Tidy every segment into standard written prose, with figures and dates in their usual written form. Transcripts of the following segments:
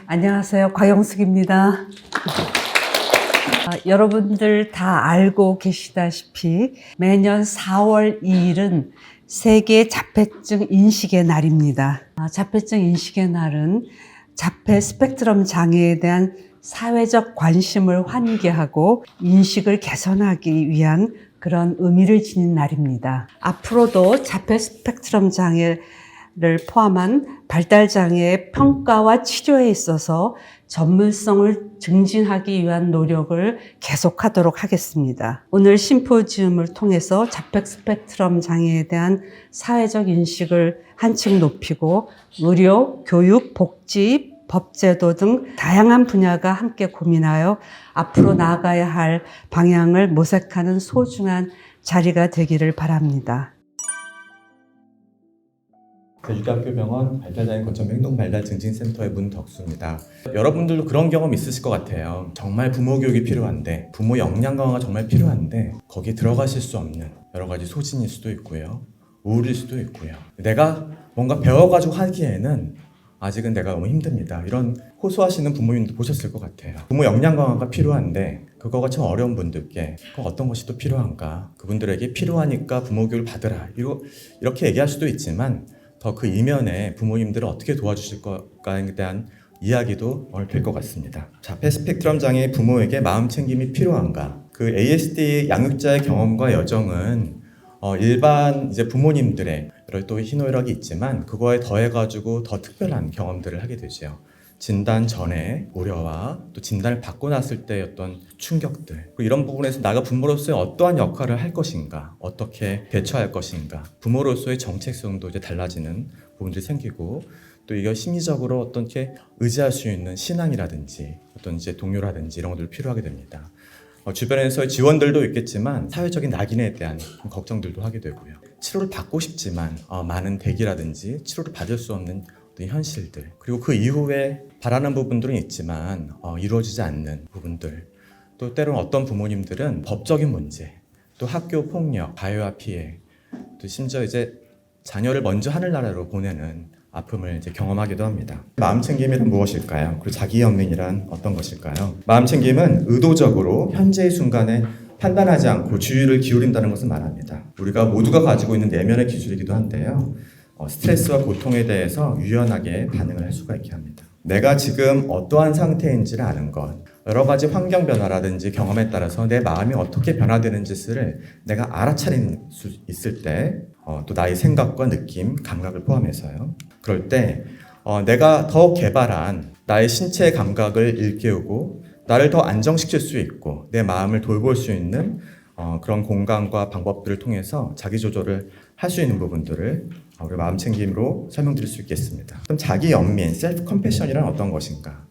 안녕하세요. 곽영숙입니다. 여러분들 다 알고 계시다시피 매년 4월 2일은 세계 자폐증 인식의 날입니다. 자폐증 인식의 날은 자폐 스펙트럼 장애에 대한 사회적 관심을 환기하고 인식을 개선하기 위한 그런 의미를 지닌 날입니다. 앞으로도 자폐 스펙트럼 장애를 포함한 발달장애의 평가와 치료에 있어서 전문성을 증진하기 위한 노력을 계속하도록 하겠습니다. 오늘 심포지움을 통해서 자폐 스펙트럼 장애에 대한 사회적 인식을 한층 높이고 의료, 교육, 복지, 법제도 등 다양한 분야가 함께 고민하여 앞으로 나아가야 할 방향을 모색하는 소중한 자리가 되기를 바랍니다. 제주대학교 병원 발달장애 거점 행동발달증진센터의 문덕수입니다. 여러분들도 그런 경험 있으실 것 같아요. 정말 부모 교육이 필요한데, 부모 역량 강화가 정말 필요한데 거기에 들어가실 수 없는 여러 가지 소진일 수도 있고요, 우울일 수도 있고요. 내가 뭔가 배워가지고 하기에는 아직은 내가 너무 힘듭니다. 이런 호소하시는 부모님도 보셨을 것 같아요. 부모 역량 강화가 필요한데 그거가 참 어려운 분들께 어떤 것이 또 필요한가, 그분들에게 필요하니까 부모 교육을 받으라, 이렇게 얘기할 수도 있지만 더 그 이면에 부모님들을 어떻게 도와주실 것까에 대한 이야기도 오늘 될 것 같습니다. 자폐 스펙트럼 장애 부모에게 마음 챙김이 필요한가? 그 ASD 양육자의 경험과 여정은 일반 이제 부모님들의 여러 또 희노애락이 있지만 그거에 더해가지고 더 특별한 경험들을 하게 되죠. 진단 전에 우려와 또 진단을 받고 났을 때의 어떤 충격들, 그리고 이런 부분에서 나가 부모로서의 어떠한 역할을 할 것인가, 어떻게 대처할 것인가, 부모로서의 정체성도 이제 달라지는 부분들이 생기고, 또 이게 심리적으로 어떻게 의지할 수 있는 신앙이라든지 어떤 이제 동료라든지 이런 것들이 필요하게 됩니다. 주변에서의 지원들도 있겠지만 사회적인 낙인에 대한 걱정들도 하게 되고요. 치료를 받고 싶지만 많은 대기라든지 치료를 받을 수 없는 현실들, 그리고 그 이후에 바라는 부분들은 있지만 이루어지지 않는 부분들, 또 때로는 어떤 부모님들은 법적인 문제, 또 학교 폭력, 가해와 피해, 또 심지어 이제 자녀를 먼저 하늘나라로 보내는 아픔을 이제 경험하기도 합니다. 마음 챙김이란 무엇일까요? 그리고 자기 연민이란 어떤 것일까요? 마음 챙김은 의도적으로 현재의 순간에 판단하지 않고 주의를 기울인다는 것을 말합니다. 우리가 모두가 가지고 있는 내면의 기술이기도 한데요, 스트레스와 고통에 대해서 유연하게 반응을 할 수가 있게 합니다. 내가 지금 어떠한 상태인지를 아는 것, 여러 가지 환경 변화라든지 경험에 따라서 내 마음이 어떻게 변화되는지를 내가 알아차릴 수 있을 때, 또 나의 생각과 느낌, 감각을 포함해서요. 그럴 때 내가 더 개발한 나의 신체의 감각을 일깨우고 나를 더 안정시킬 수 있고 내 마음을 돌볼 수 있는 그런 공간과 방법들을 통해서 자기 조절을 할 수 있는 부분들을 우리 마음 챙김으로 설명드릴 수 있겠습니다. 그럼 자기 연민, 셀프 컴패션이란 어떤 것인가?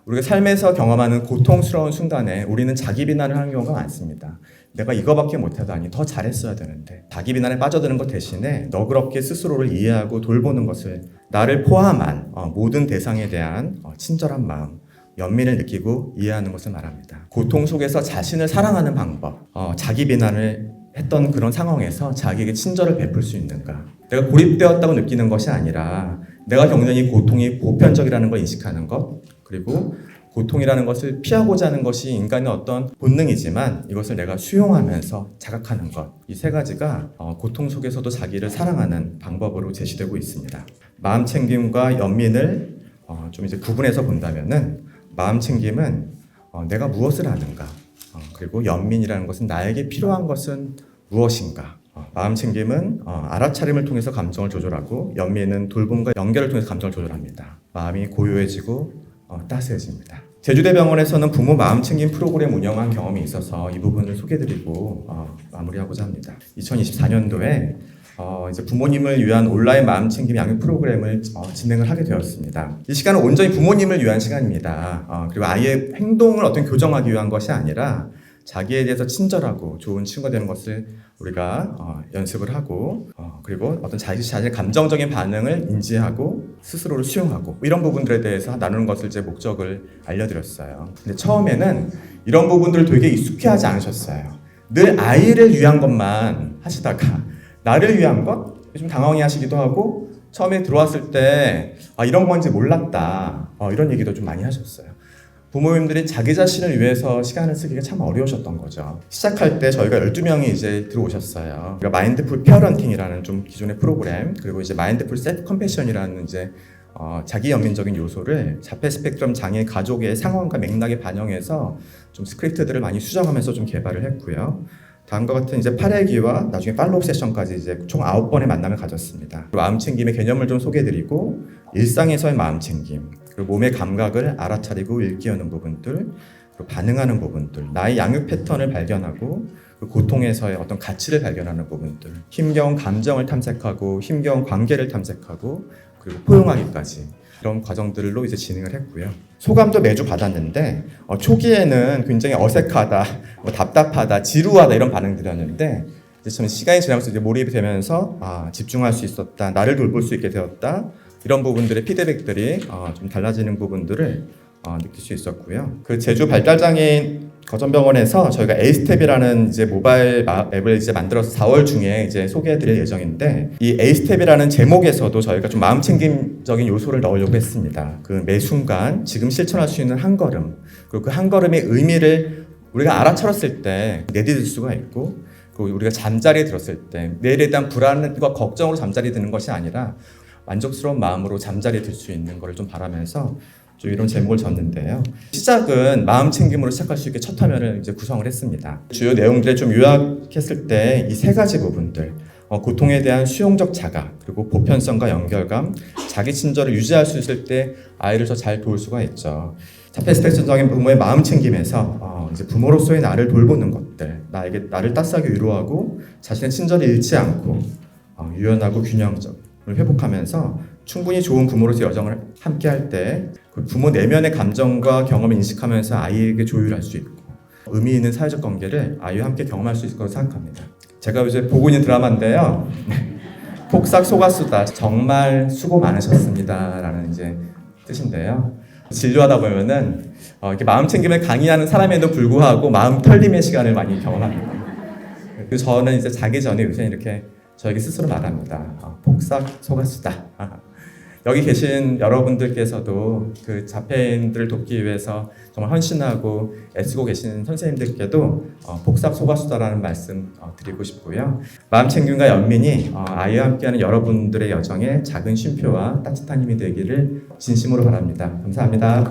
우리가 삶에서 경험하는 고통스러운 순간에 우리는 자기 비난을 하는 경우가 많습니다. 내가 이거밖에 못하다니 더 잘했어야 되는데, 자기 비난에 빠져드는 것 대신에 너그럽게 스스로를 이해하고 돌보는 것을, 나를 포함한 모든 대상에 대한 친절한 마음, 연민을 느끼고 이해하는 것을 말합니다. 고통 속에서 자신을 사랑하는 방법, 자기 비난을 했던 그런 상황에서 자기에게 친절을 베풀 수 있는가, 내가 고립되었다고 느끼는 것이 아니라 내가 겪는 이 고통이 보편적이라는 걸 인식하는 것, 그리고 고통이라는 것을 피하고자 하는 것이 인간의 어떤 본능이지만 이것을 내가 수용하면서 자각하는 것, 이 세 가지가 고통 속에서도 자기를 사랑하는 방법으로 제시되고 있습니다. 마음 챙김과 연민을 좀 이제 구분해서 본다면은, 마음 챙김은 내가 무엇을 아는가, 그리고 연민이라는 것은 나에게 필요한 것은 무엇인가. 마음 챙김은 알아차림을 통해서 감정을 조절하고, 연민은 돌봄과 연결을 통해서 감정을 조절합니다. 마음이 고요해지고 따스해집니다. 제주대병원에서는 부모 마음 챙김 프로그램 운영한 경험이 있어서 이 부분을 소개드리고 마무리하고자 합니다. 2024년도에 이제 부모님을 위한 온라인 마음 챙김 양육 프로그램을 진행을 하게 되었습니다. 이 시간은 온전히 부모님을 위한 시간입니다. 그리고 아이의 행동을 어떤 교정하기 위한 것이 아니라 자기에 대해서 친절하고 좋은 친구가 되는 것을 우리가 연습을 하고, 그리고 어떤 자신의 감정적인 반응을 인지하고 스스로를 수용하고, 이런 부분들에 대해서 나누는 것을 제 목적을 알려드렸어요. 근데 처음에는 이런 부분들을 되게 익숙해하지 않으셨어요. 늘 아이를 위한 것만 하시다가 나를 위한 것 좀 당황해 하시기도 하고, 처음에 들어왔을 때 이런 건지 몰랐다. 이런 얘기도 좀 많이 하셨어요. 부모님들이 자기 자신을 위해서 시간을 쓰기가 참 어려우셨던 거죠. 시작할 때 저희가 12명이 이제 들어오셨어요. 그러니까 마인드풀 페어런팅이라는 좀 기존의 프로그램, 그리고 이제 마인드풀 셀프 컴패션이라는 이제 자기 연민적인 요소를 자폐 스펙트럼 장애 가족의 상황과 맥락에 반영해서 좀 스크립트들을 많이 수정하면서 좀 개발을 했고요. 다음과 같은 이제 8회기와 나중에 팔로우 세션까지 이제 총 9번의 만남을 가졌습니다. 마음 챙김의 개념을 좀 소개해드리고 일상에서의 마음 챙김, 그리고 몸의 감각을 알아차리고 일깨우는 부분들, 그리고 반응하는 부분들, 나의 양육 패턴을 발견하고 그 고통에서의 어떤 가치를 발견하는 부분들, 힘겨운 감정을 탐색하고 힘겨운 관계를 탐색하고 그리고 포용하기까지 이런 과정들로 이제 진행을 했고요. 소감도 매주 받았는데 초기에는 굉장히 어색하다, 답답하다, 지루하다 이런 반응들이었는데 이제 좀 시간이 지나면서 이제 몰입이 되면서 집중할 수 있었다, 나를 돌볼 수 있게 되었다 이런 부분들의 피드백들이 좀 달라지는 부분들을 느낄 수 있었고요. 그 제주 발달장애인 거점병원에서 저희가 에이스텝이라는 이제 모바일 앱을 이제 만들어서 4월 중에 이제 소개해드릴 예정인데 이 에이스텝이라는 제목에서도 저희가 좀 마음챙김적인 요소를 넣으려고 했습니다. 그 매 순간 지금 실천할 수 있는 한 걸음, 그리고 그 한 걸음의 의미를 우리가 알아차렸을 때 내디딜 수가 있고, 그리고 우리가 잠자리에 들었을 때 내일에 대한 불안과 걱정으로 잠자리에 드는 것이 아니라 만족스러운 마음으로 잠자리에 들 수 있는 것을 좀 바라면서 좀 이런 제목을 줬는데요. 시작은 마음 챙김으로 시작할 수 있게 첫 화면을 이제 구성을 했습니다. 주요 내용들을 좀 요약했을 때 이 세 가지 부분들, 고통에 대한 수용적 자각, 그리고 보편성과 연결감, 자기 친절을 유지할 수 있을 때 아이를 더 잘 도울 수가 있죠. 자폐 스펙트럼적인 부모의 마음 챙김에서 이제 부모로서의 나를 돌보는 것들, 나를 따스하게 위로하고 자신의 친절을 잃지 않고 유연하고 균형적을 회복하면서 충분히 좋은 부모로서 여정을 함께 할 때 그 부모 내면의 감정과 경험을 인식하면서 아이에게 조율할 수 있고 의미 있는 사회적 관계를 아이와 함께 경험할 수 있을 거라고 생각합니다. 제가 요새 보고 있는 드라마인데요. 폭삭 속았수다, 정말 수고 많으셨습니다 라는 이제 뜻인데요. 진료하다 보면은 이렇게 마음 챙김을 강의하는 사람에도 불구하고 마음 털림의 시간을 많이 경험합니다. 그래서 저는 이제 자기 전에 요새 이렇게 저에게 스스로 말합니다. 폭삭 속았수다. 여기 계신 여러분들께서도 그 자폐인들을 돕기 위해서 정말 헌신하고 애쓰고 계신 선생님들께도 폭삭 속았수다라는 말씀 드리고 싶고요. 마음 챙김과 연민이 아이와 함께하는 여러분들의 여정에 작은 쉼표와 따뜻한 힘이 되기를 진심으로 바랍니다. 감사합니다.